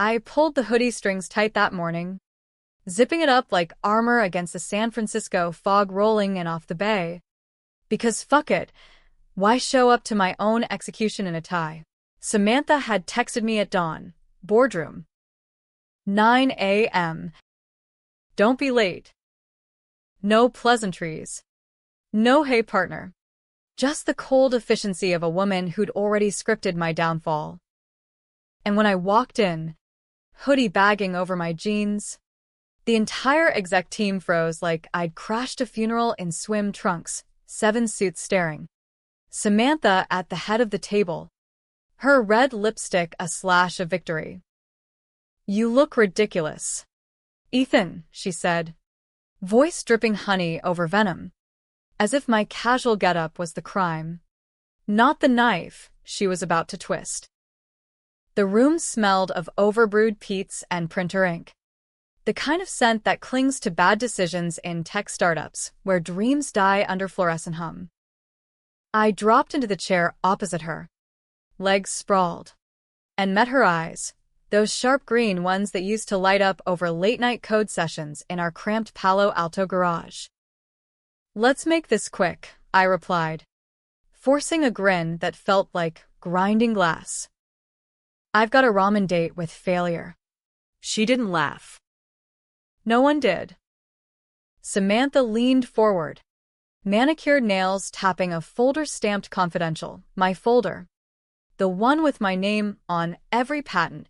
I pulled the hoodie strings tight that morning, zipping it up like armor against the San Francisco fog rolling in off the bay. Because fuck it, why show up to my own execution in a tie? Samantha had texted me at dawn. Boardroom. 9 a.m. Don't be late. No pleasantries. No hey partner. Just the cold efficiency of a woman who'd already scripted my downfall. And when I walked in, hoodie bagging over my jeans, the entire exec team froze like I'd crashed a funeral in swim trunks, 7 suits staring. Samantha at the head of the table, her red lipstick a slash of victory. You look ridiculous. Ethan, she said, voice dripping honey over venom, as if my casual getup was the crime, not the knife she was about to twist. The room smelled of overbrewed peats and printer ink, the kind of scent that clings to bad decisions in tech startups where dreams die under fluorescent hum. I dropped into the chair opposite her, legs sprawled, and met her eyes, those sharp green ones that used to light up over late-night code sessions in our cramped Palo Alto garage. Let's make this quick, I replied, forcing a grin that felt like grinding glass. I've got a ramen date with failure. She didn't laugh. No one did. Samantha leaned forward, manicured nails tapping a folder stamped confidential, my folder. The one with my name on every patent,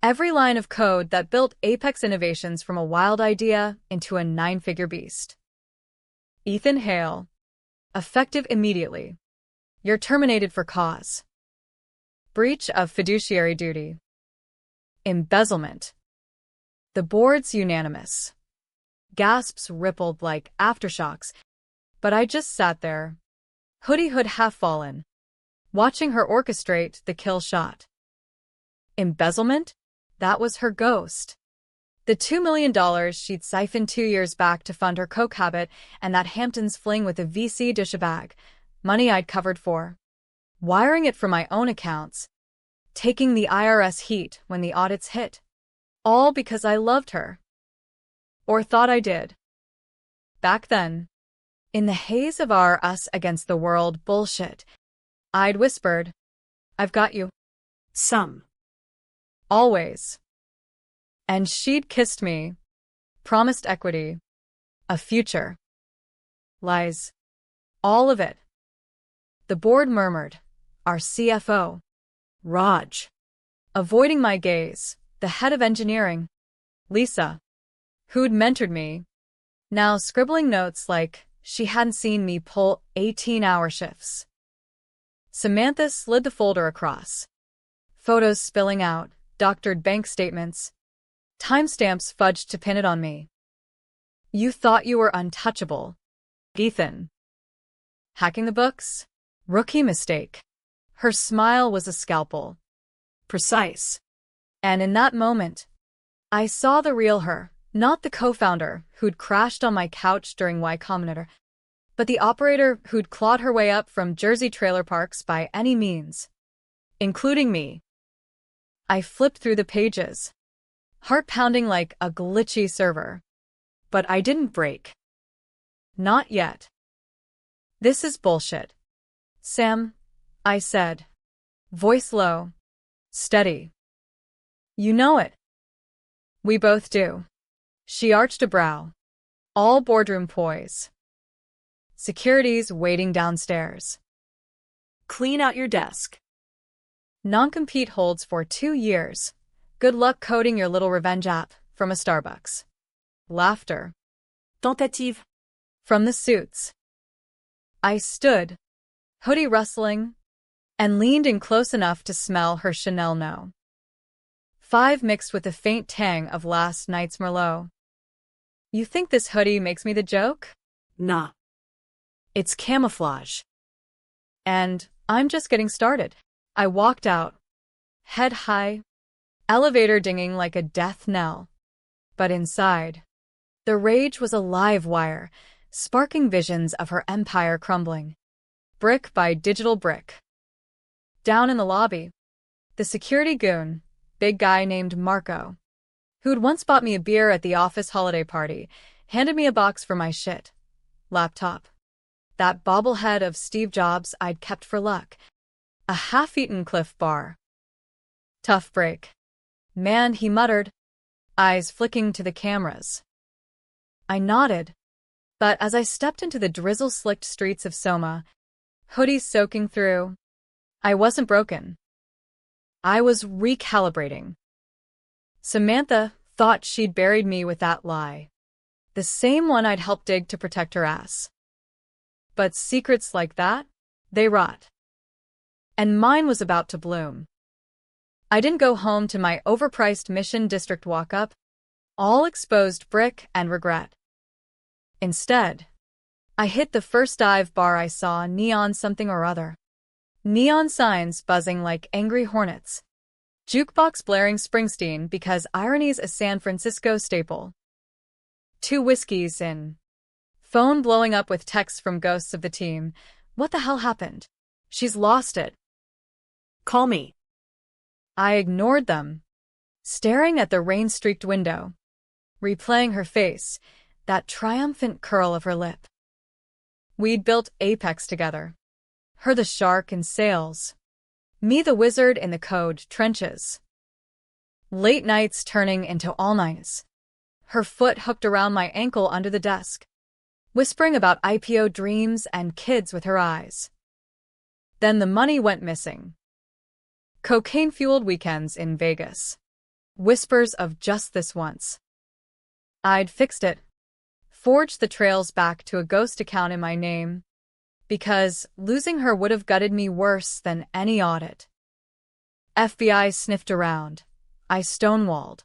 every line of code that built Apex Innovations from a wild idea into a 9-figure beast. Ethan Hale. Effective immediately. You're terminated for cause. Breach of fiduciary duty. Embezzlement. The board's unanimous. Gasps rippled like aftershocks, but I just sat there, hoodie hood half fallen, watching her orchestrate the kill shot. Embezzlement? That was her ghost. The $2 million she'd siphoned 2 years back to fund her coke habit and that Hamptons fling with a VC dish-a-bag, money I'd covered for. Wiring it from my own accounts, taking the IRS heat when the audits hit. All because I loved her. Or thought I did. Back then, in the haze of our us against the world bullshit, I'd whispered, I've got you. Some. Always. And she'd kissed me, promised equity, a future. Lies. All of it. The board murmured, our CFO, Raj. Avoiding my gaze, the head of engineering, Lisa, who'd mentored me, now scribbling notes like she hadn't seen me pull 18-hour shifts. Samantha slid the folder across. Photos spilling out, doctored bank statements, timestamps fudged to pin it on me. You thought you were untouchable, Ethan. Hacking the books? Rookie mistake. Her smile was a scalpel. Precise. And in that moment, I saw the real her, not the co-founder who'd crashed on my couch during Y Combinator, but the operator who'd clawed her way up from Jersey trailer parks by any means, including me. I flipped through the pages, heart pounding like a glitchy server. But I didn't break. Not yet. This is bullshit. Sam, I said, voice low, steady. You know it. We both do. She arched a brow. All boardroom poise. Security's waiting downstairs. Clean out your desk. Non-compete holds for 2 years. Good luck coding your little revenge app from a Starbucks. Laughter. Tentative. From the suits. I stood, hoodie rustling, and leaned in close enough to smell her Chanel No. 5 mixed with a faint tang of last night's Merlot. You think this hoodie makes me the joke? Nah. It's camouflage. And I'm just getting started. I walked out, head high, elevator dinging like a death knell. But inside, the rage was a live wire, sparking visions of her empire crumbling, brick by digital brick. Down in the lobby, the security goon, big guy named Marco, who'd once bought me a beer at the office holiday party, handed me a box for my shit laptop. That bobblehead of Steve Jobs I'd kept for luck. A half-eaten Cliff Bar. Tough break. Man, he muttered, eyes flicking to the cameras. I nodded, but as I stepped into the drizzle-slicked streets of Soma, hoodies soaking through, I wasn't broken. I was recalibrating. Samantha thought she'd buried me with that lie. The same one I'd helped dig to protect her ass. But secrets like that, they rot. And mine was about to bloom. I didn't go home to my overpriced Mission District walk-up, all exposed brick and regret. Instead, I hit the first dive bar I saw, neon something or other. Neon signs buzzing like angry hornets. Jukebox blaring Springsteen because irony's a San Francisco staple. 2 whiskeys in. Phone blowing up with texts from ghosts of the team. What the hell happened? She's lost it. Call me. I ignored them, staring at the rain-streaked window, replaying her face, that triumphant curl of her lip. We'd built Apex together. Her the shark in sails. Me the wizard in the code trenches. Late nights turning into all-nights. Her foot hooked around my ankle under the desk, whispering about IPO dreams and kids with her eyes. Then the money went missing. Cocaine-fueled weekends in Vegas. Whispers of just this once. I'd fixed it. Forged the trails back to a ghost account in my name, because losing her would have gutted me worse than any audit. FBI sniffed around. I stonewalled.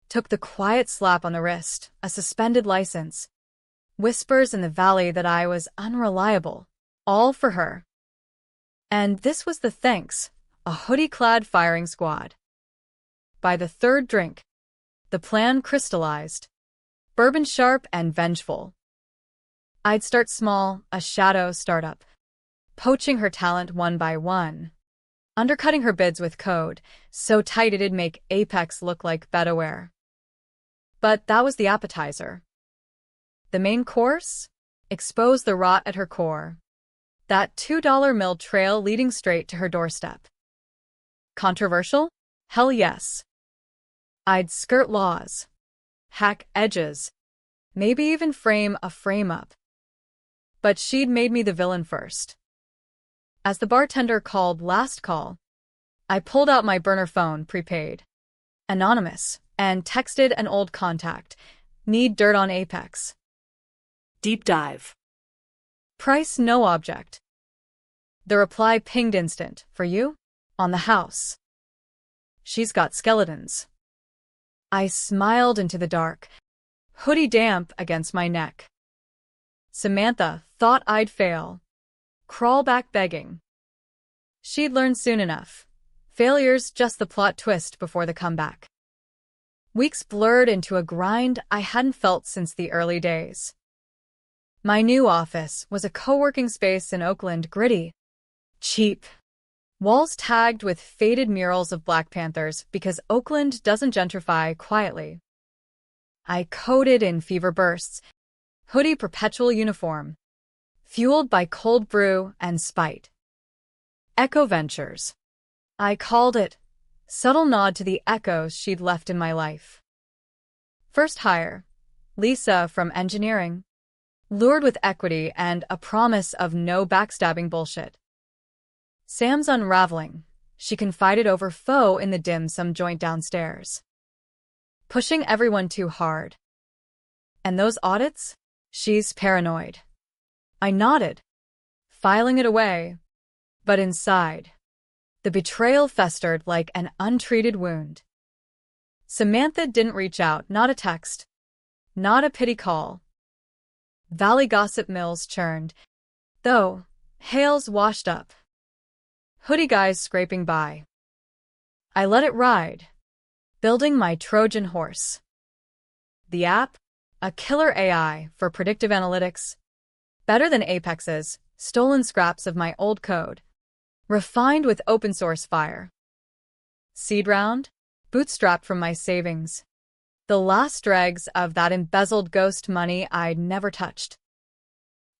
Took the quiet slap on the wrist, a suspended license. Whispers in the valley that I was unreliable. All for her. And this was the thanks, a hoodie-clad firing squad. By the third drink, the plan crystallized. Bourbon sharp and vengeful. I'd start small, a shadow startup. Poaching her talent one by one. Undercutting her bids with code, so tight it'd make Apex look like bedaware. But that was the appetizer. The main course? Expose the rot at her core. That $2 mill trail leading straight to her doorstep. Controversial? Hell yes. I'd skirt laws. Hack edges. Maybe even frame a frame-up. But she'd made me the villain first. As the bartender called last call, I pulled out my burner phone, prepaid, anonymous, and texted an old contact. Need dirt on Apex. Deep dive. Price no object. The reply pinged instant. For you? On the house. She's got skeletons. I smiled into the dark, hoodie damp against my neck. Samantha thought I'd fail. Crawl back begging. She'd learn soon enough. Failure's just the plot twist before the comeback. Weeks blurred into a grind I hadn't felt since the early days. My new office was a co-working space in Oakland, gritty, cheap. Walls tagged with faded murals of Black Panthers because Oakland doesn't gentrify quietly. I coded in fever bursts, hoodie perpetual uniform, fueled by cold brew and spite. Echo Ventures. I called it, subtle nod to the echoes she'd left in my life. First hire, Lisa from engineering, lured with equity and a promise of no backstabbing bullshit. Sam's unraveling. She confided over foe in the dim sum joint downstairs. Pushing everyone too hard. And those audits? She's paranoid. I nodded, filing it away. But inside, the betrayal festered like an untreated wound. Samantha didn't reach out, not a text, not a pity call. Valley gossip mills churned, though hails washed up. Hoodie guys scraping by. I let it ride, building my Trojan horse. The app, a killer AI for predictive analytics, better than Apex's, stolen scraps of my old code, refined with open source fire. Seed round, bootstrapped from my savings. The last dregs of that embezzled ghost money I'd never touched.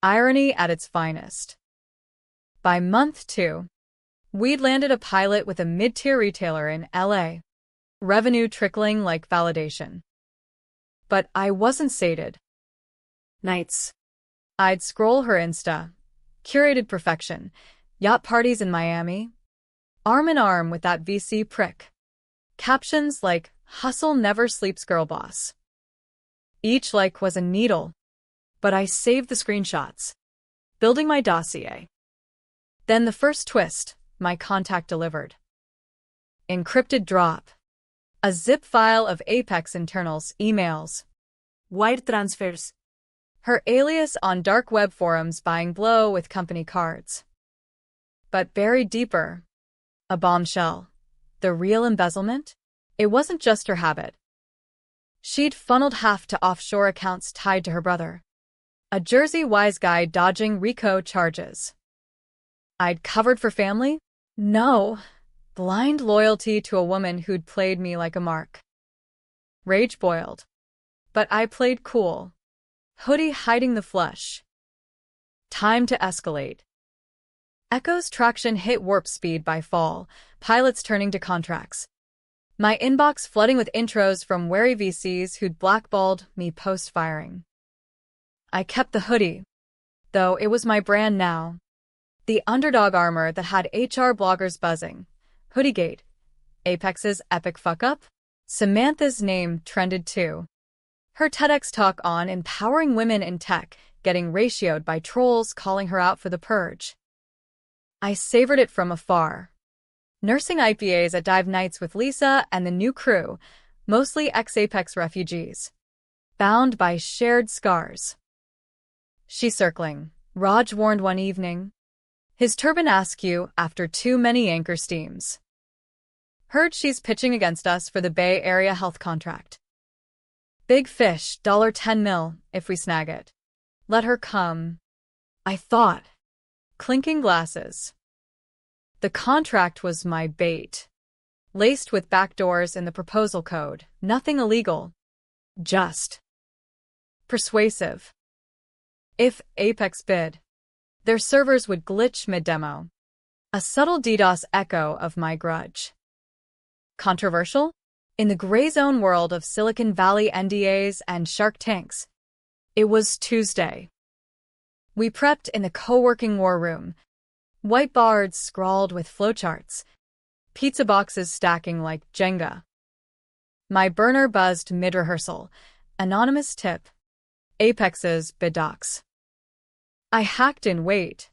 Irony at its finest. By month 2, we'd landed a pilot with a mid-tier retailer in LA. Revenue trickling like validation. But I wasn't sated. Nights. I'd scroll her Insta. Curated perfection. Yacht parties in Miami. Arm in arm with that VC prick. Captions like, "Hustle never sleeps, girl boss." Each like was a needle. But I saved the screenshots. Building my dossier. Then the first twist, my contact delivered. Encrypted drop. A zip file of Apex internals, emails. Wire transfers. Her alias on dark web forums buying blow with company cards. But buried deeper. A bombshell. The real embezzlement? It wasn't just her habit. She'd funneled half to offshore accounts tied to her brother. A Jersey wise guy dodging RICO charges. I'd covered for family? No. Blind loyalty to a woman who'd played me like a mark. Rage boiled. But I played cool. Hoodie hiding the flush. Time to escalate. Echo's traction hit warp speed by fall, pilots turning to contracts. My inbox flooding with intros from wary VCs who'd blackballed me post-firing. I kept the hoodie, though it was my brand now. The underdog armor that had HR bloggers buzzing. Hoodiegate. Apex's epic fuck-up? Samantha's name trended too. Her TEDx talk on empowering women in tech, getting ratioed by trolls calling her out for the purge. I savored it from afar. Nursing IPAs at dive nights with Lisa and the new crew, mostly ex-Apex refugees. Bound by shared scars. She circling. Raj warned one evening. His turban askew after too many anchor steams. Heard she's pitching against us for the Bay Area health contract. Big fish, $10 million, if we snag it. Let her come. I thought. Clinking glasses. The contract was my bait. Laced with backdoors in the proposal code, nothing illegal. Just persuasive. If Apex bid, their servers would glitch mid-demo. A subtle DDoS echo of my grudge. Controversial? In the gray zone world of Silicon Valley NDAs and Shark Tanks. It was Tuesday. We prepped in the co-working war room. Whiteboards scrawled with flowcharts. Pizza boxes stacking like Jenga. My burner buzzed mid-rehearsal. Anonymous tip. Apex's bid docs. I hacked in wait.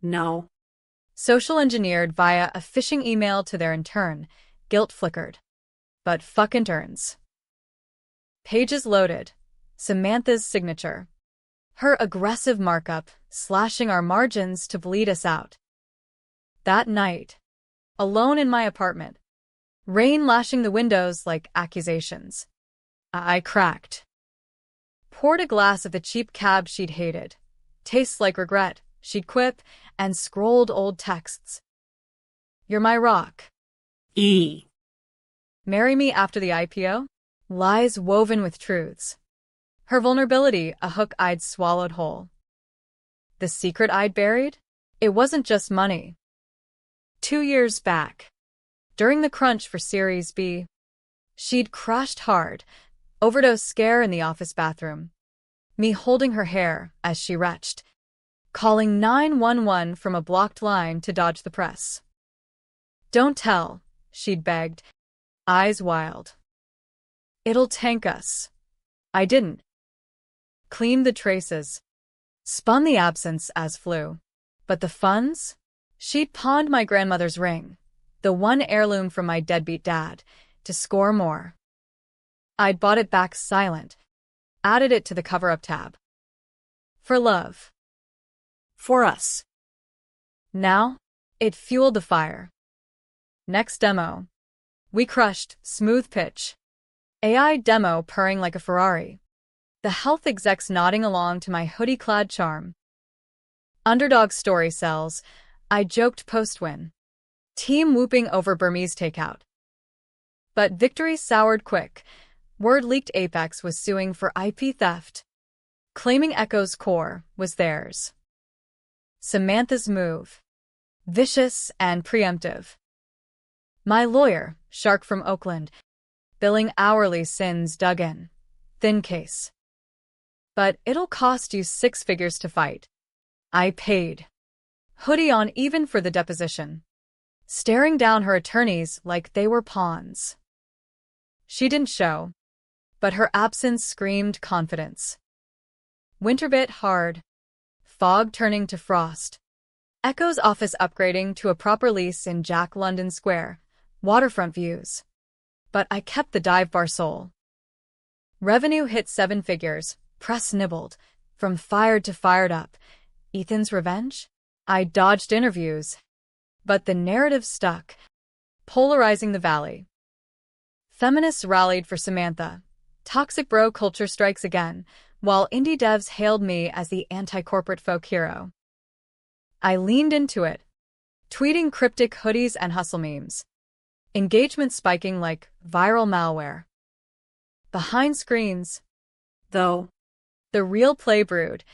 No. Social engineered via a phishing email to their intern. Guilt flickered. But fuck interns. Pages loaded. Samantha's signature. Her aggressive markup, slashing our margins to bleed us out. That night, alone in my apartment, rain lashing the windows like accusations. I cracked. Poured a glass of the cheap cab she'd hated. Tastes like regret, she'd quip, and scrolled old texts. You're my rock. E. Marry me after the IPO? Lies woven with truths. Her vulnerability, a hook I'd swallowed whole. The secret I'd buried? It wasn't just money. 2 years back, during the crunch for Series B, she'd crashed hard, overdose scare in the office bathroom. Me holding her hair as she retched, calling 911 from a blocked line to dodge the press. Don't tell, she'd begged, eyes wild. It'll tank us. I didn't. Cleaned the traces. Spun the absence as flu. But the funds? She'd pawned my grandmother's ring, the one heirloom from my deadbeat dad, to score more. I'd bought it back silent, added it to the cover-up tab. For love. For us. Now, it fueled the fire. Next demo. We crushed, smooth pitch. AI demo purring like a Ferrari. The health execs nodding along to my hoodie-clad charm. Underdog story sells. I joked post-win. Team whooping over Burmese takeout. But victory soured quick. Word leaked Apex was suing for IP theft, claiming Echo's core was theirs. Samantha's move. Vicious and preemptive. My lawyer, Shark from Oakland, billing hourly sins dug in. Thin case. But it'll cost you 6 figures to fight. I paid. Hoodie on even for the deposition. Staring down her attorneys like they were pawns. She didn't show, but her absence screamed confidence. Winter bit hard. Fog turning to frost. Echo's office upgrading to a proper lease in Jack London Square. Waterfront views. But I kept the dive bar soul. Revenue hit 7 figures. Press nibbled. From fired to fired up. Ethan's revenge? I dodged interviews. But the narrative stuck. Polarizing the valley. Feminists rallied for Samantha. Toxic bro culture strikes again, while indie devs hailed me as the anti-corporate folk hero. I leaned into it, tweeting cryptic hoodies and hustle memes. Engagement spiking like viral malware. Behind screens, though, the real play brewed,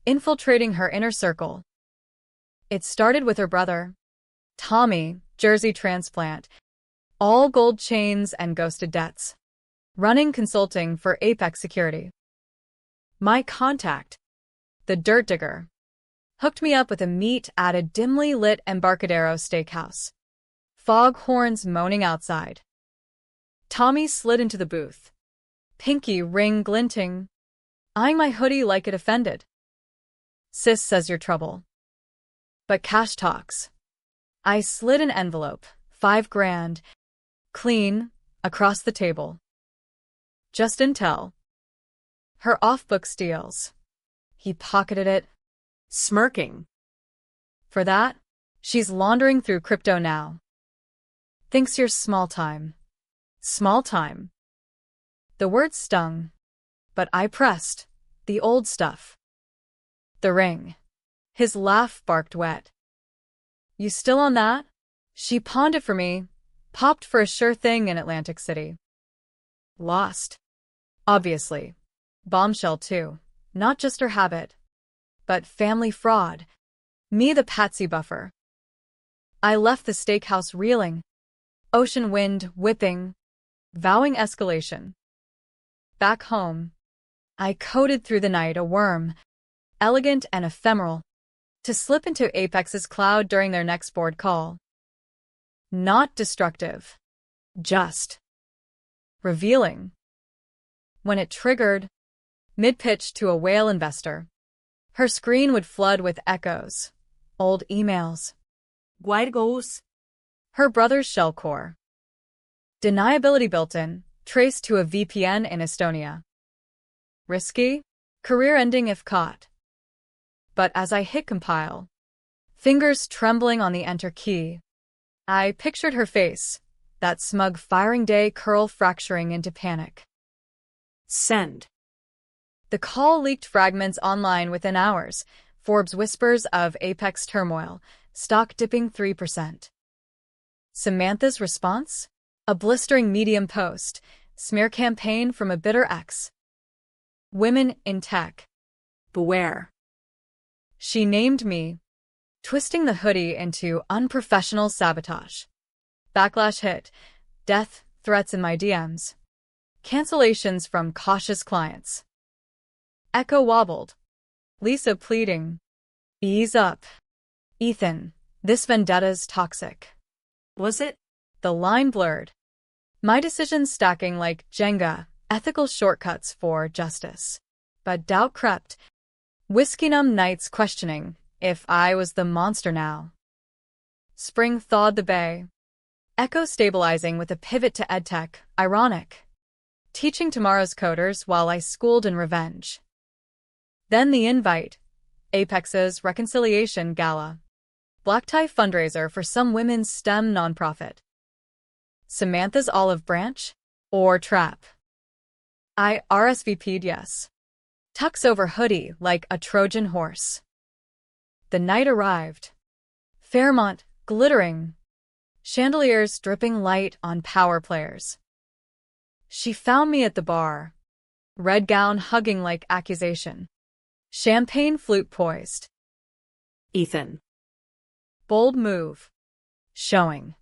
infiltrating her inner circle. It started with her brother, Tommy, Jersey transplant, all gold chains and ghosted debts. Running consulting for Apex Security. My contact, the dirt digger, hooked me up with a meet at a dimly lit Embarcadero steakhouse. Foghorns moaning outside. Tommy slid into the booth. Pinky ring glinting. Eyeing my hoodie like it offended. Sis says you're trouble. But cash talks. I slid an envelope, $5,000, clean, across the table. Just intel. Her off-book steals. He pocketed it, smirking. For that, she's laundering through crypto now. Thinks you're small time. Small time. The word stung, but I pressed. The old stuff. The ring. His laugh barked wet. You still on that? She pawned it for me, popped for a sure thing in Atlantic City. Lost. Obviously. Bombshell too. Not just her habit. But family fraud. Me the patsy buffer. I left the steakhouse reeling. Ocean wind whipping. Vowing escalation. Back home. I coded through the night a worm. Elegant and ephemeral. To slip into Apex's cloud during their next board call. Not destructive. Just. Revealing. When it triggered, mid-pitch to a whale investor, her screen would flood with echoes, old emails. Wide goals. Her brother's shell core. Deniability built in, traced to a VPN in Estonia. Risky? Career-ending if caught. But as I hit compile, fingers trembling on the enter key, I pictured her face, that smug firing day curl fracturing into panic. Send. The call leaked fragments online within hours. Forbes whispers of Apex turmoil, stock dipping 3%. Samantha's response? A blistering Medium post, smear campaign from a bitter ex. Women in tech. Beware. She named me, twisting the hoodie into unprofessional sabotage. Backlash hit. Death threats in my DMs. Cancellations from cautious clients. Echo wobbled. Lisa pleading. Ease up. Ethan, this vendetta's toxic. Was it? The line blurred. My decisions stacking like Jenga, ethical shortcuts for justice. But doubt crept. Whiskey-numb nights questioning if I was the monster now. Spring thawed the bay. Echo stabilizing with a pivot to edtech, ironic. Teaching tomorrow's coders while I schooled in revenge. Then the invite. Apex's Reconciliation Gala. Black tie fundraiser for some women's STEM nonprofit. Samantha's olive branch? Or trap? I RSVP'd yes. Tucks over hoodie like a Trojan horse. The night arrived. Fairmont, glittering. Chandeliers dripping light on power players. She found me at the bar. Red gown hugging like accusation. Champagne flute poised. Ethan. Bold move. Showing.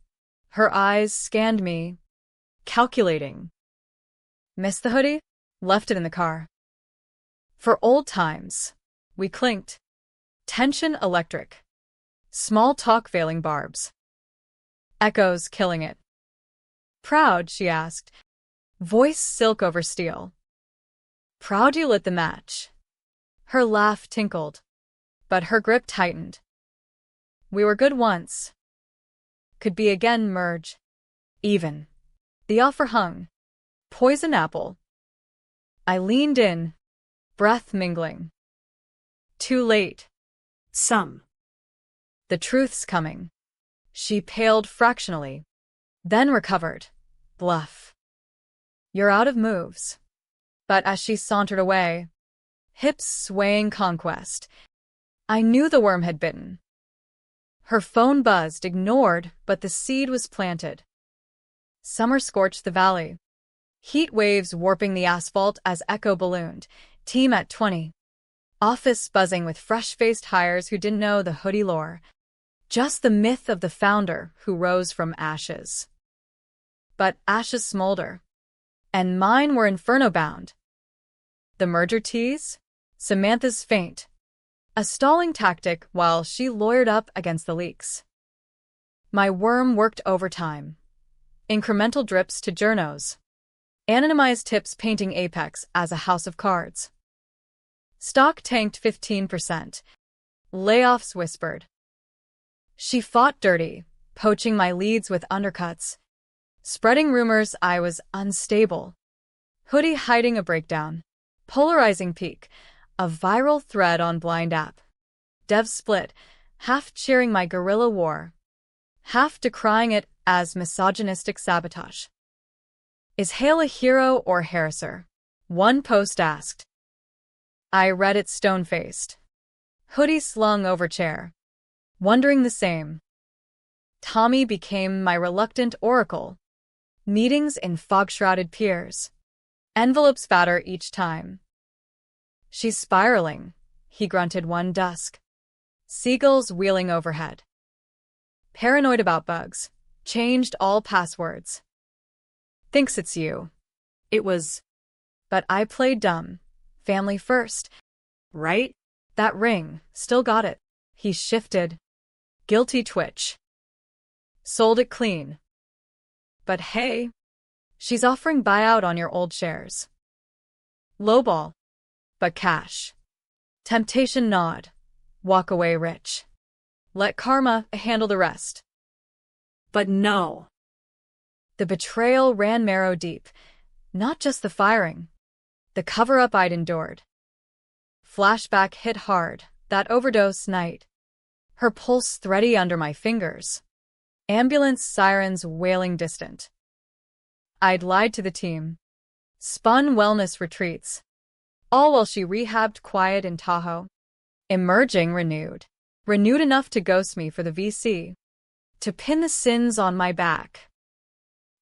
Her eyes scanned me. Calculating. Missed the hoodie? Left it in the car. For old times. We clinked. Tension electric. Small talk veiling barbs. Echoes killing it. Proud, she asked. Voice silk over steel. Proud you lit the match. Her laugh tinkled, but her grip tightened. We were good once. Could be again merge. Even. The offer hung. Poison apple. I leaned in, breath mingling. Too late. Some. The truth's coming. She paled fractionally, then recovered. Bluff. You're out of moves. But as she sauntered away, hips swaying conquest, I knew the worm had bitten. Her phone buzzed, ignored, but the seed was planted. Summer scorched the valley. Heat waves warping the asphalt as echo ballooned. Team at 20. Office buzzing with fresh-faced hires who didn't know the hoodie lore. Just the myth of the founder who rose from ashes. But ashes smolder. And mine were inferno-bound. The merger tease? Samantha's faint. A stalling tactic while she lawyered up against the leaks. My worm worked overtime. Incremental drips to journos. Anonymized tips painting Apex as a house of cards. Stock tanked 15%. Layoffs whispered. She fought dirty, poaching my leads with undercuts. Spreading rumors I was unstable. Hoodie hiding a breakdown. Polarizing peak. A viral thread on Blind App. Devs split, half cheering my guerrilla war, half decrying it as misogynistic sabotage. Is Hale a hero or harasser? One post asked. I read it stone-faced. Hoodie slung over chair. Wondering the same. Tommy became my reluctant oracle. Meetings in fog-shrouded piers. Envelopes fatter each time. She's spiraling, he grunted one dusk. Seagulls wheeling overhead. Paranoid about bugs. Changed all passwords. Thinks it's you. It was. But I played dumb. Family first. Right? That ring. Still got it. He shifted. Guilty twitch. Sold it clean. But hey. She's offering buyout on your old shares. Lowball. But cash. Temptation nod. Walk away rich. Let karma handle the rest. But no. The betrayal ran marrow deep. Not just the firing. The cover-up I'd endured. Flashback hit hard, that overdose night. Her pulse thready under my fingers. Ambulance sirens wailing distant. I'd lied to the team. Spun wellness retreats. All while she rehabbed quiet in Tahoe. Emerging renewed. Renewed enough to ghost me for the VC. To pin the sins on my back.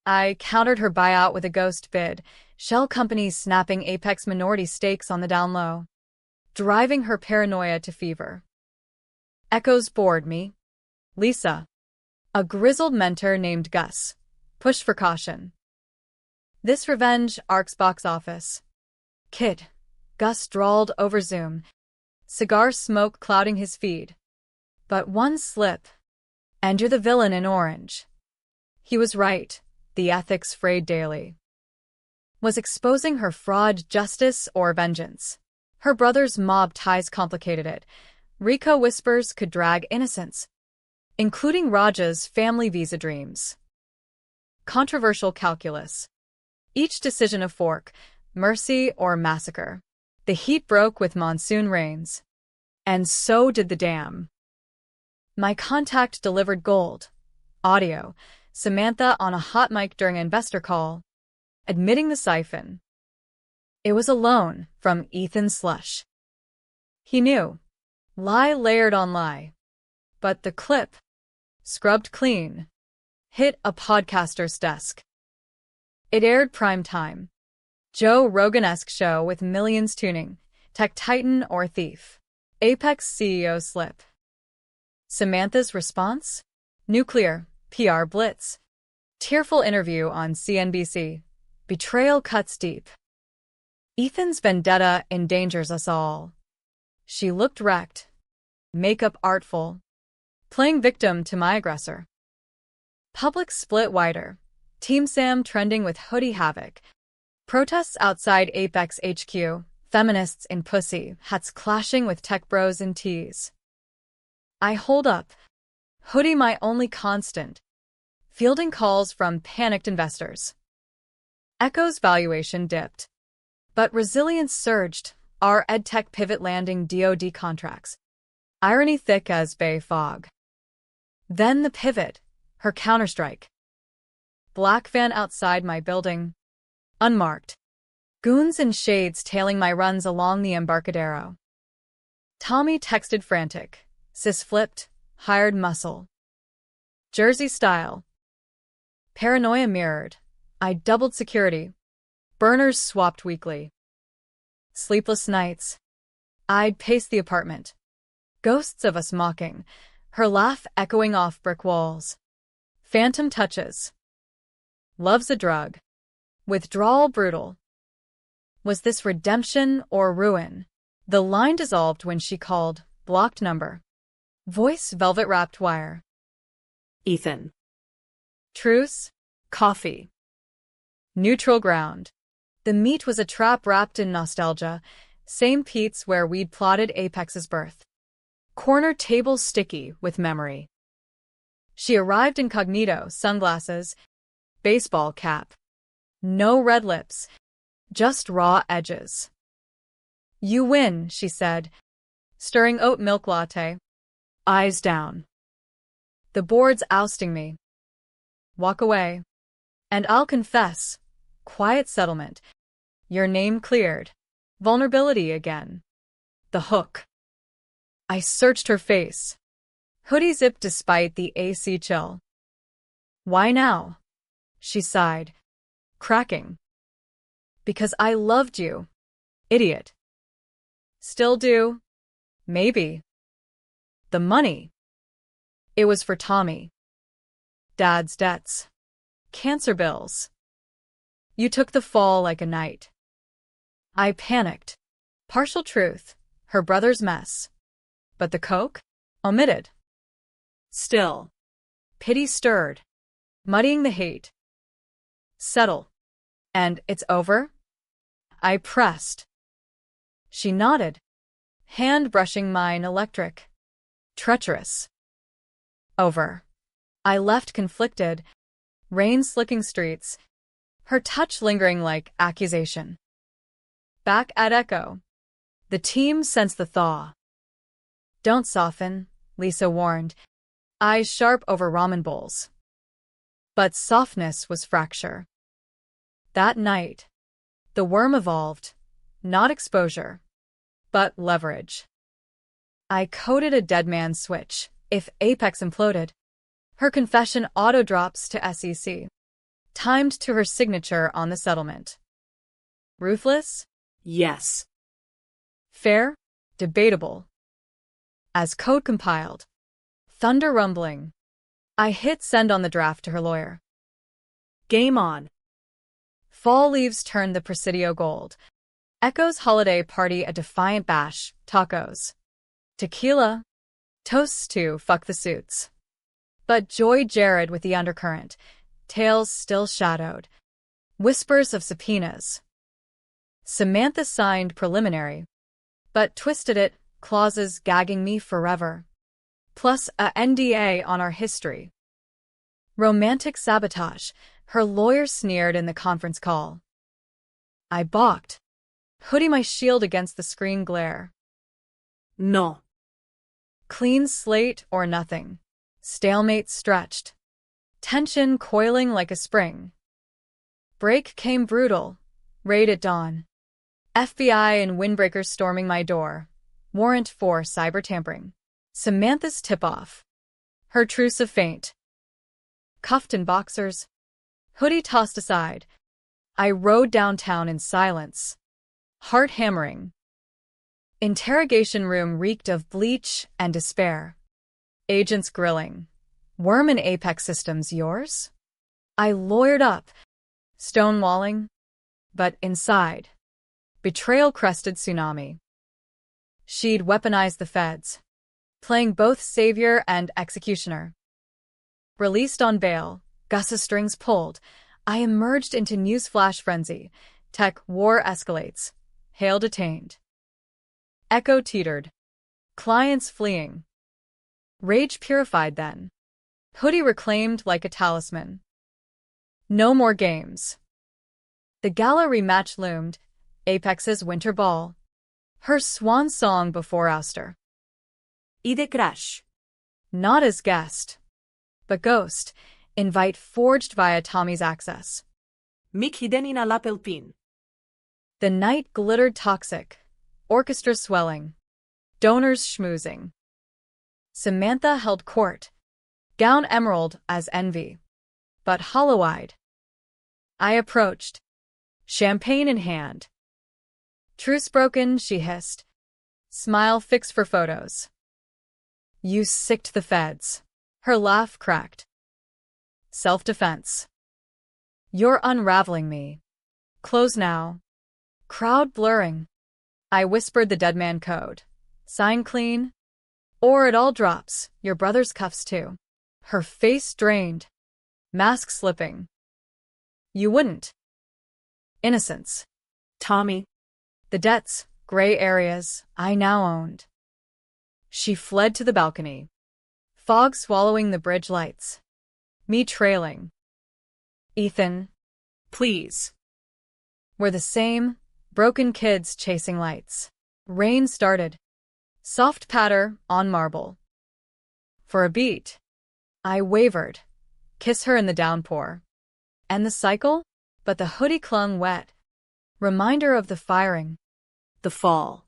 I countered her buyout with a ghost bid. Shell companies snapping Apex minority stakes on the down low. Driving her paranoia to fever. Echoes bored me. Lisa. A grizzled mentor named Gus. Pushed for caution. This revenge arcs box office. Kid. Gus drawled over Zoom. Cigar smoke clouding his feed. But one slip. And you're the villain in orange. He was right. The ethics frayed daily. Was exposing her fraud justice or vengeance? Her brother's mob ties complicated it. Rico whispers could drag innocence. Including Raja's family visa dreams. Controversial calculus. Each decision a fork, mercy or massacre. The heat broke with monsoon rains. And so did the dam. My contact delivered gold. Audio. Samantha on a hot mic during an investor call. Admitting the siphon. It was a loan from Ethan Slush. He knew. Lie layered on lie. But the clip, scrubbed clean, hit a podcaster's desk. It aired prime time. Joe Rogan-esque show with millions tuning. Tech titan or thief. Apex CEO slip. Samantha's response? Nuclear. PR blitz. Tearful interview on CNBC. Betrayal cuts deep. Ethan's vendetta endangers us all. She looked wrecked. Makeup artful. Playing victim to my aggressor. Public split wider. Team Sam trending with hoodie havoc. Protests outside Apex HQ. Feminists in pussy hats clashing with tech bros in tees. I hold up. Hoodie my only constant. Fielding calls from panicked investors. Echo's valuation dipped. But resilience surged. Our edtech pivot landing DoD contracts. Irony thick as bay fog. Then the pivot. Her counterstrike. Black van outside my building. Unmarked. Goons in shades tailing my runs along the Embarcadero. Tommy texted frantic. Sis flipped. Hired muscle. Jersey style. Paranoia mirrored. I doubled security. Burners swapped weekly. Sleepless nights. I'd pace the apartment. Ghosts of us mocking. Her laugh echoing off brick walls. Phantom touches. Love's a drug. Withdrawal brutal. Was this redemption or ruin? The line dissolved when she called. Blocked number. Voice velvet-wrapped wire. Ethan. Truce. Coffee. Neutral ground. The meet was a trap wrapped in nostalgia. Same Pete's where we'd plotted Apex's birth. Corner table sticky with memory. She arrived incognito, sunglasses, baseball cap. No red lips, just raw edges. You win, she said, stirring oat milk latte. Eyes down. The board's ousting me. Walk away. And I'll confess. Quiet settlement. Your name cleared. Vulnerability again. The hook. I searched her face. Hoodie zipped despite the AC chill. Why now? She sighed, cracking. Because I loved you. Idiot. Still do. Maybe. The money. It was for Tommy. Dad's debts. Cancer bills. You took the fall like a knight. I panicked. Partial truth. Her brother's mess. But the coke? Omitted. Still. Pity stirred. Muddying the hate. Settle. And it's over? I pressed. She nodded. Hand brushing mine electric. Treacherous. Over. I left conflicted. Rain slicking streets. Her touch lingering like accusation. Back at Echo. The team sensed the thaw. Don't soften, Lisa warned. Eyes sharp over ramen bowls. But softness was fracture. That night, the worm evolved, not exposure, but leverage. I coded a dead man switch. If Apex imploded, her confession auto-drops to SEC, timed to her signature on the settlement. Ruthless? Yes. Fair? Debatable. As code compiled. Thunder rumbling. I hit send on the draft to her lawyer. Game on. Fall leaves turned the Presidio gold. Echo's holiday party a defiant bash. Tacos. Tequila. Toasts to fuck the suits. But Joy Jared with the undercurrent. Tales still shadowed. Whispers of subpoenas. Samantha signed preliminary. But twisted it, clauses gagging me forever. Plus a NDA on our history. Romantic sabotage, her lawyer sneered in the conference call. I balked. Hoodie my shield against the screen glare. No. Clean slate or nothing. Stalemate stretched. Tension coiling like a spring. Break came brutal. Raid at dawn. FBI and windbreakers storming my door. Warrant for cyber tampering. Samantha's tip-off. Her truce of faint. Cuffed in boxers. Hoodie tossed aside. I rode downtown in silence, heart hammering. Interrogation room reeked of bleach and despair. Agents grilling. Worm and Apex Systems yours? I lawyered up, stonewalling, but inside. Betrayal crested tsunami. She'd weaponized the feds, playing both savior and executioner. Released on bail, Gus's strings pulled, I emerged into newsflash frenzy. Tech war escalates. Hale detained. Echo teetered. Clients fleeing. Rage purified then. Hoodie reclaimed like a talisman. No more games. The gala rematch loomed, Apex's winter ball. Her swan song before ouster. Ide crash. Not as guest, but ghost, invite forged via Tommy's access. Mick hidenina lapelpin. The night glittered toxic, orchestra swelling, donors schmoozing. Samantha held court, gown emerald as envy, but hollow-eyed. I approached, champagne in hand. Truce broken, she hissed, smile fixed for photos. You sicked the feds. Her laugh cracked. Self-defense. You're unraveling me. Close now. Crowd blurring. I whispered the dead man code. Sign clean. Or it all drops, your brother's cuffs too. Her face drained. Mask slipping. You wouldn't. Innocence. Tommy. The debts, gray areas, I now owned. She fled to the balcony. Fog swallowing the bridge lights. Me trailing. Ethan. Please. We're the same, broken kids chasing lights. Rain started. Soft patter on marble. For a beat, I wavered. Kiss her in the downpour. And the cycle? But the hoodie clung wet. Reminder of the firing. The fall.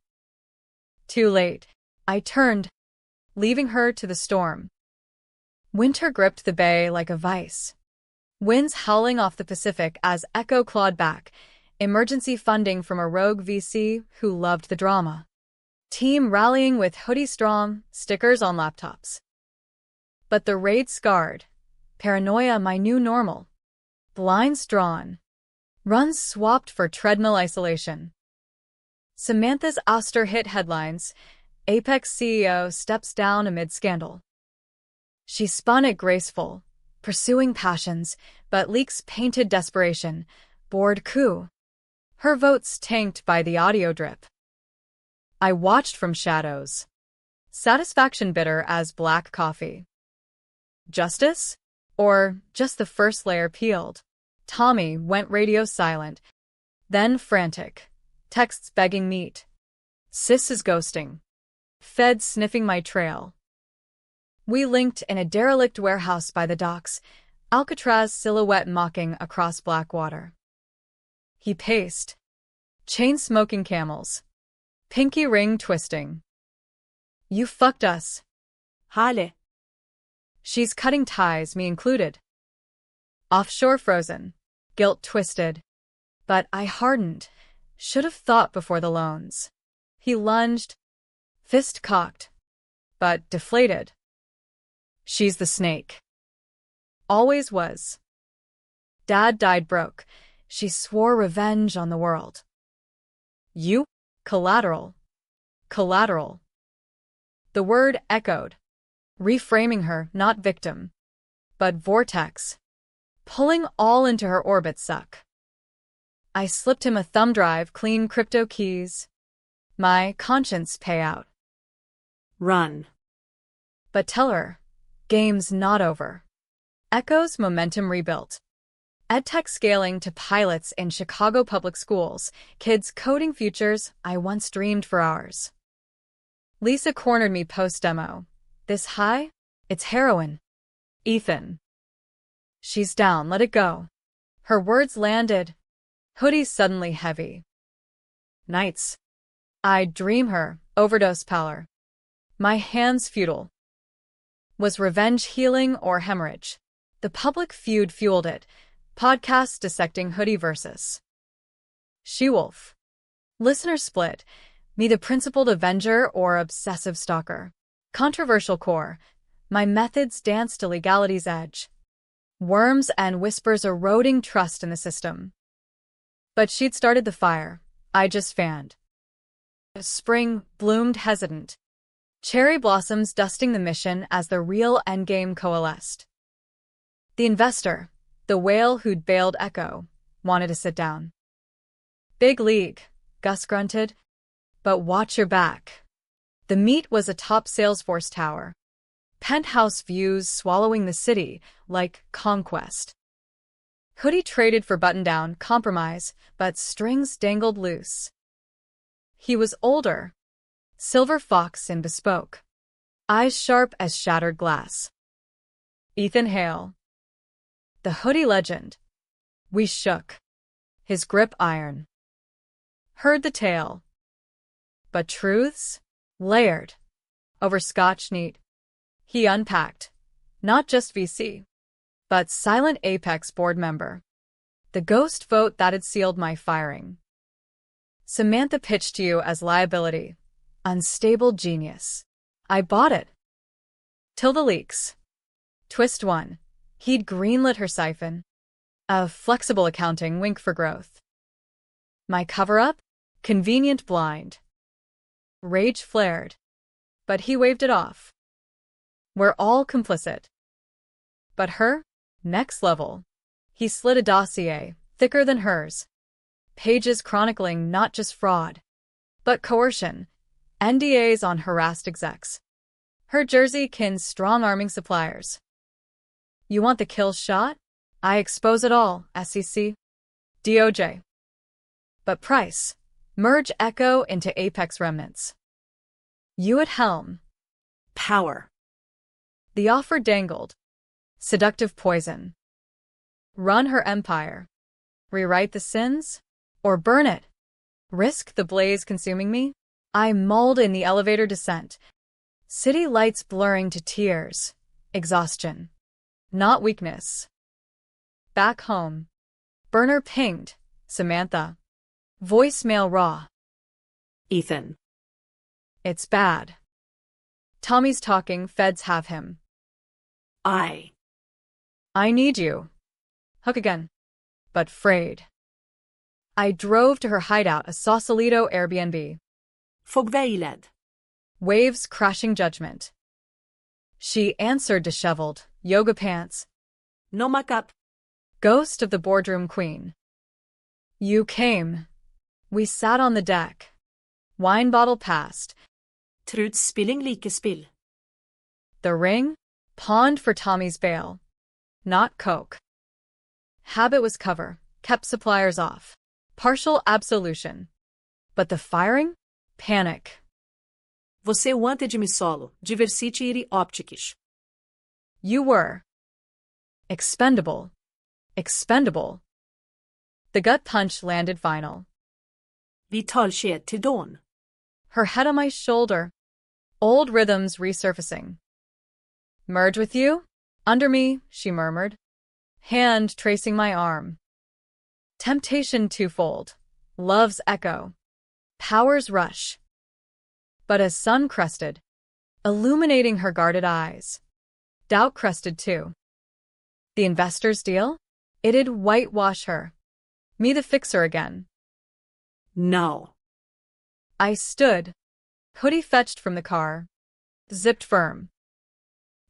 Too late. I turned, leaving her to the storm. Winter gripped the bay like a vice. Winds howling off the Pacific as Echo clawed back. Emergency funding from a rogue VC who loved the drama. Team rallying with hoodie strong, stickers on laptops. But the raid scarred. Paranoia my new normal. Blinds drawn. Runs swapped for treadmill isolation. Samantha's ouster hit headlines. Apex CEO steps down amid scandal. She spun it graceful, pursuing passions, but leaks painted desperation. Bored coup. Her votes tanked by the audio drip. I watched from shadows. Satisfaction bitter as black coffee. Justice? Or just the first layer peeled? Tommy went radio silent, then frantic. Texts begging meet. Sis is ghosting. Fed sniffing my trail. We linked in a derelict warehouse by the docks, Alcatraz silhouette mocking across black water. He paced. Chain-smoking camels. Pinky ring twisting. You fucked us. Hale. She's cutting ties, me included. Offshore frozen. Guilt twisted. But I hardened. Should have thought before the loans. He lunged. Fist cocked. But deflated. She's the snake. Always was. Dad died broke. She swore revenge on the world. You? Collateral. Collateral. The word echoed. Reframing her, not victim. But vortex. Pulling all into her orbit suck. I slipped him a thumb drive, clean crypto keys. My conscience payout. Run. But tell her, game's not over. Echo's momentum rebuilt. EdTech scaling to pilots in Chicago public schools, kids coding futures I once dreamed for hours. Lisa cornered me post-demo. This high? It's heroin. Ethan. She's down, let it go. Her words landed. Hoodie suddenly heavy. Nights. I'd dream her, overdose pallor. My hands futile. Was revenge healing or hemorrhage? The public feud fueled it. Podcasts dissecting Hoodie versus She-wolf. Listener split. Me the principled avenger or obsessive stalker. Controversial core. My methods dance to legality's edge. Worms and whispers eroding trust in the system. But she'd started the fire. I just fanned. Spring bloomed hesitant. Cherry blossoms dusting the mission as the real endgame coalesced. The investor, the whale who'd bailed Echo, wanted to sit down. Big league, Gus grunted. But watch your back. The meet was atop Salesforce Tower. Penthouse views swallowing the city like conquest. Hoodie traded for button-down compromise, but strings dangled loose. He was older. Silver fox in bespoke. Eyes sharp as shattered glass. Ethan Hale. The hoodie legend. We shook. His grip iron. Heard the tale. But truths? Layered. Over Scotch neat. He unpacked. Not just VC. But silent Apex board member. The ghost vote that had sealed my firing. Samantha pitched to you as liability. Unstable genius. I bought it. Till the leaks. Twist 1. He'd greenlit her siphon. A flexible accounting wink for growth. My cover-up? Convenient blind. Rage flared. But he waved it off. We're all complicit. But her? Next level. He slid a dossier, thicker than hers. Pages chronicling not just fraud, but coercion. NDAs on harassed execs. Her jersey kins strong-arming suppliers. You want the kill shot? I expose it all, SEC. DOJ. But price. Merge Echo into Apex remnants. You at helm. Power. The offer dangled. Seductive poison. Run her empire. Rewrite the sins? Or burn it? Risk the blaze consuming me? I mulled in the elevator descent. City lights blurring to tears. Exhaustion. Not weakness. Back home. Burner pinged. Samantha. Voicemail raw. Ethan. It's bad. Tommy's talking, feds have him. I need you. Hook again. But frayed. I drove to her hideout, a Sausalito Airbnb. Fogveiled. Waves crashing judgment. She answered disheveled, yoga pants. No makeup. Ghost of the boardroom queen. You came. We sat on the deck. Wine bottle passed. Truds spilling likespill. The ring? Pawned for Tommy's bail. Not coke. Habit was cover, kept suppliers off. Partial absolution. But the firing? Panic. Você o ante de me solo, diversite iri opticis. You were. Expendable. Expendable. The gut punch landed final. Vi talsked till dawn. Her head on my shoulder. Old rhythms resurfacing. Merge with you? Under me, she murmured. Hand tracing my arm. Temptation twofold. Love's echo. Power's rush. But as sun crested, illuminating her guarded eyes. Doubt crested too. The investor's deal? It'd whitewash her. Me the fixer again. No. I stood. Hoodie fetched from the car. Zipped firm.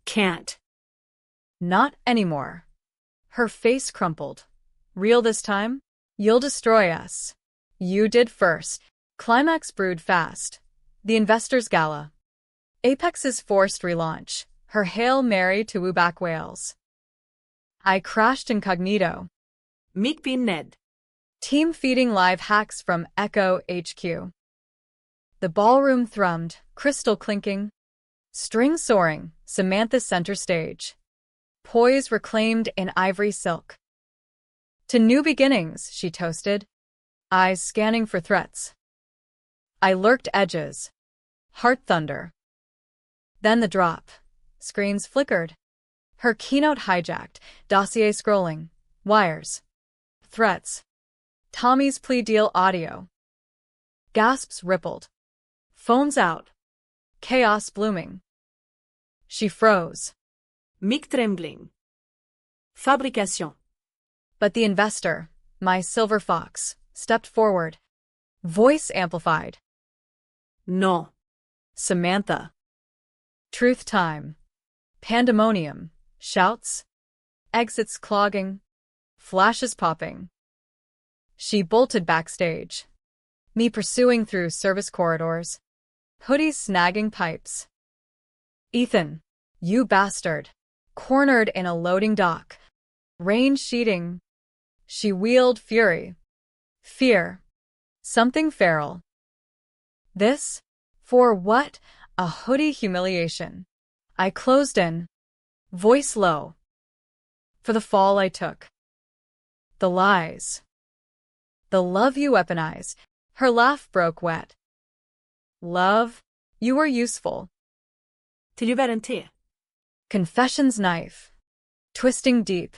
Can't. Not anymore. Her face crumpled. Real this time? You'll destroy us. You did first. Climax brewed fast. The Investor's Gala. Apex's forced relaunch. Her Hail Mary to woo back whales. I crashed incognito. Mick bin Ned. Team feeding live hacks from Echo HQ. The ballroom thrummed, crystal clinking. String soaring, Samantha center stage. Poise reclaimed in ivory silk. To new beginnings, she toasted. Eyes scanning for threats. I lurked edges. Heart thunder. Then the drop. Screens flickered. Her keynote hijacked, dossier scrolling. Wires. Threats. Tommy's plea deal audio. Gasps rippled. Phones out. Chaos blooming. She froze. Mic trembling. Fabrication. But the investor, my silver fox, stepped forward. Voice amplified. No. Samantha. Truth time. Pandemonium. Shouts. Exits clogging. Flashes popping. She bolted backstage. Me pursuing through service corridors. Hoodies snagging pipes. Ethan. You bastard. Cornered in a loading dock. Rain sheeting. She wheeled fury. Fear. Something feral. This? For what? A hoodie humiliation. I closed in. Voice low. For the fall I took. The lies. The love you weaponize. Her laugh broke wet. Love, you were useful. Till you weren't here. Confession's knife. Twisting deep.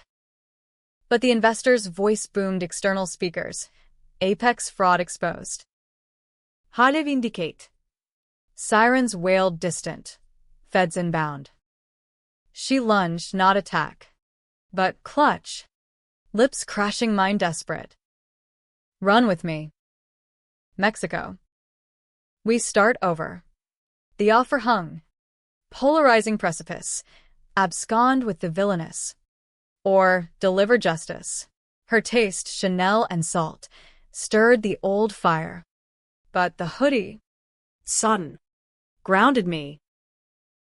But the investor's voice boomed external speakers. Apex fraud exposed. Hale vindicate. Sirens wailed distant. Feds inbound. She lunged, not attack. But clutch. Lips crashing, mind desperate. Run with me. Mexico. We start over. The offer hung. Polarizing precipice. Abscond with the villainous. Or deliver justice. Her taste, Chanel and salt, stirred the old fire. But the hoodie, Sodden. Grounded me.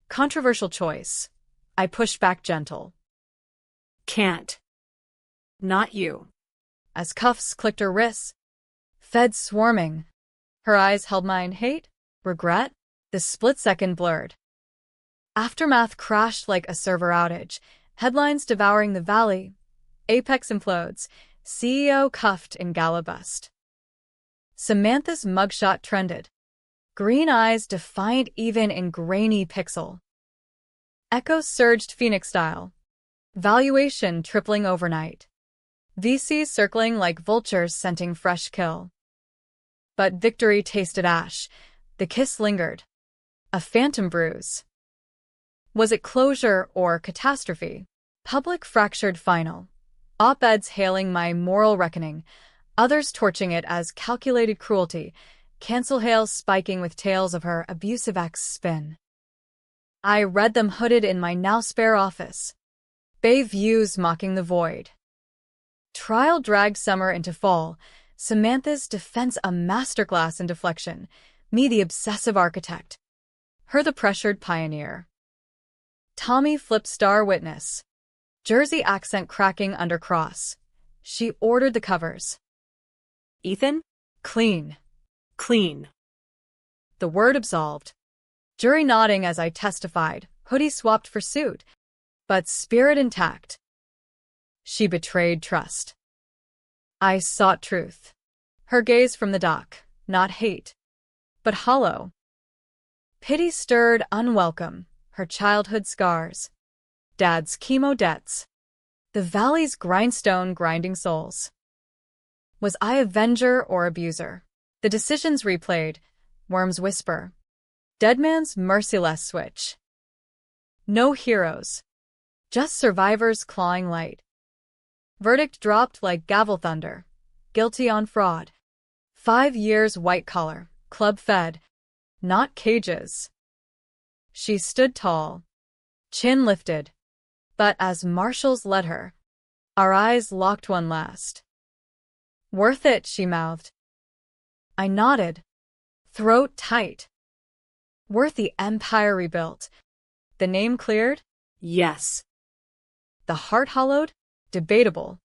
controversial choice. I pushed back gentle. Can't. Not you. As cuffs clicked her wrists. Feds swarming. Her eyes held mine. Hate? Regret? The split second blurred. Aftermath crashed like a server outage. Headlines devouring the valley. Apex implodes. CEO cuffed in gala bust. Samantha's mugshot trended. Green eyes defiant even in grainy pixel. Echoes surged Phoenix style. Valuation tripling overnight. VCs circling like vultures scenting fresh kill. But victory tasted ash. The kiss lingered. A phantom bruise. Was it closure or catastrophe? Public fractured final. Op-eds hailing my moral reckoning. Others torching it as calculated cruelty. Cancel hails spiking with tales of her abusive ex spin. I read them hooded in my now spare office. Bay views mocking the void. Trial dragged summer into fall. Samantha's defense a masterclass in deflection. Me the obsessive architect. Her the pressured pioneer. Tommy flip star witness. Jersey accent cracking under cross. She ordered the covers. Ethan? Clean. Clean. The word absolved. Jury nodding as I testified. Hoodie swapped for suit. But spirit intact. She betrayed trust. I sought truth. Her gaze from the dock, not hate, but hollow. Pity stirred unwelcome, her childhood scars. Dad's chemo debts. The valley's grindstone grinding souls. Was I avenger or abuser? The decisions replayed, worms whisper. Dead man's merciless switch. No heroes. Just survivors clawing light. Verdict dropped like gavel thunder. Guilty on fraud. 5 years white collar, club fed. Not cages. She stood tall. Chin lifted. But as marshals led her, our eyes locked one last. Worth it, she mouthed. I nodded. Throat tight. Worth the empire rebuilt. The name cleared? Yes. The heart hollowed? Debatable.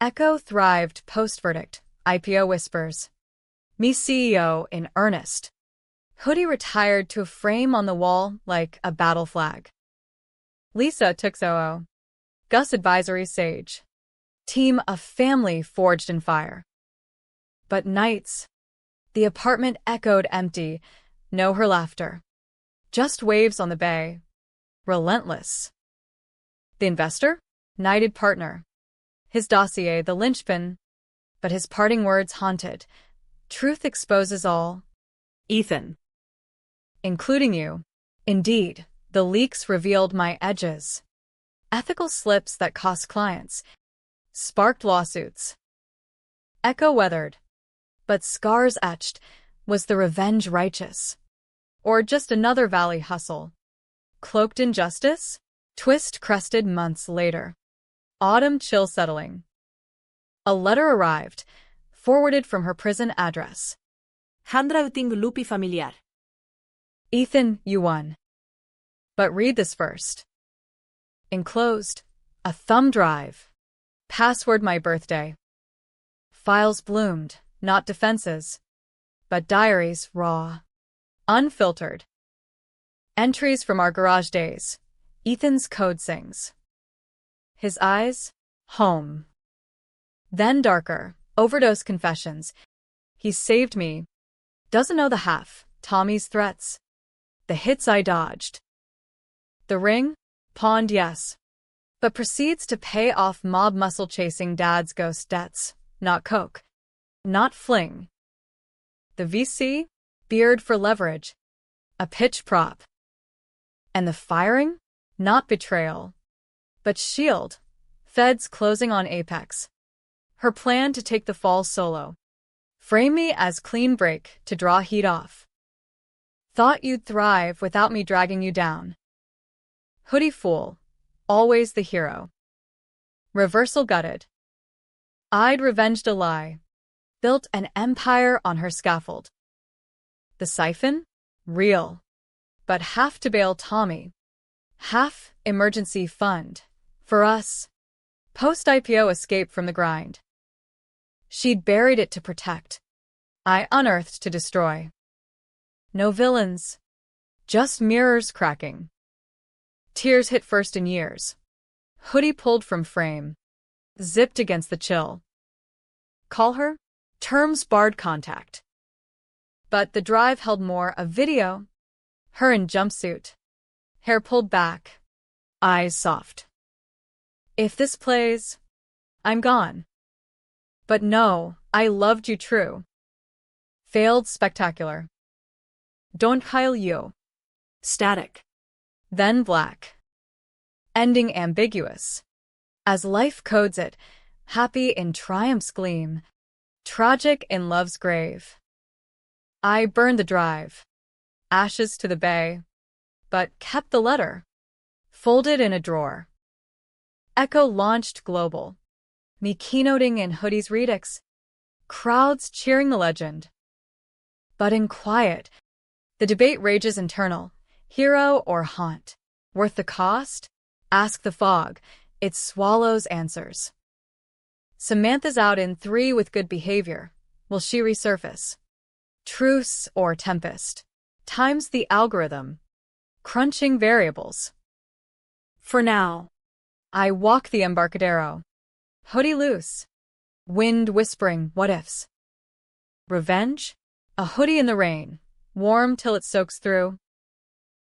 Echo thrived post-verdict. IPO whispers. Me CEO in earnest. Hoodie retired to a frame on the wall like a battle flag. Lisa took SOO. Gus advisory sage. Team a family forged in fire. But nights. The apartment echoed empty. No her laughter. Just waves on the bay. Relentless. The investor? Knighted partner. His dossier the linchpin. But his parting words haunted. Truth exposes all, Ethan. including you. Indeed, the leaks revealed my edges. Ethical slips that cost clients, sparked lawsuits. Echo weathered, but scars etched. Was the revenge righteous? Or just another valley hustle? Cloaked in justice? Twist crested months later. Autumn chill settling. A letter arrived, forwarded from her prison address. Handwriting lupi familiar. Ethan, you won. But read this first. Enclosed, a thumb drive. Password my birthday. Files bloomed, not defenses, but diaries raw, unfiltered. Entries from our garage days. Ethan's code sings. His eyes, home. Then darker, overdose confessions. He saved me. Doesn't know the half, Tommy's threats. The hits I dodged. The ring? Pawned, yes. But proceeds to pay off mob muscle-chasing dad's ghost debts. Not coke. Not fling. The VC? Beard for leverage. A pitch prop. And the firing? Not betrayal. But shield. Feds closing on Apex. Her plan to take the fall solo. Frame me as clean break to draw heat off. Thought you'd thrive without me dragging you down. Hoodie fool. Always the hero. Reversal gutted. I'd revenged a lie. Built an empire on her scaffold. The siphon? Real. But half to bail Tommy. Half emergency fund. For us. Post-IPO escape from the grind. She'd buried it to protect. I unearthed to destroy. No villains. Just mirrors cracking. Tears hit first in years. Hoodie pulled from frame. Zipped against the chill. Call her? Terms barred contact. But the drive held more, a video. Her in jumpsuit. Hair pulled back. Eyes soft. If this plays, I'm gone. But no, I loved you true. Failed spectacular. Don't pile you. Static. Then black. Ending ambiguous. As life codes it, happy in triumph's gleam, tragic in love's grave. I burned the drive. Ashes to the bay. But kept the letter. Folded in a drawer. Echo launched global. Me keynoting in Hoodie's Redux. Crowds cheering the legend. But in quiet, the debate rages internal. Hero or haunt? Worth the cost? Ask the fog. It swallows answers. Samantha's out in 3 with good behavior. Will she resurface? Truce or tempest? Times the algorithm. Crunching variables. For now, I walk the Embarcadero. Hoodie loose. Wind whispering what ifs. Revenge? A hoodie in the rain. Warm till it soaks through.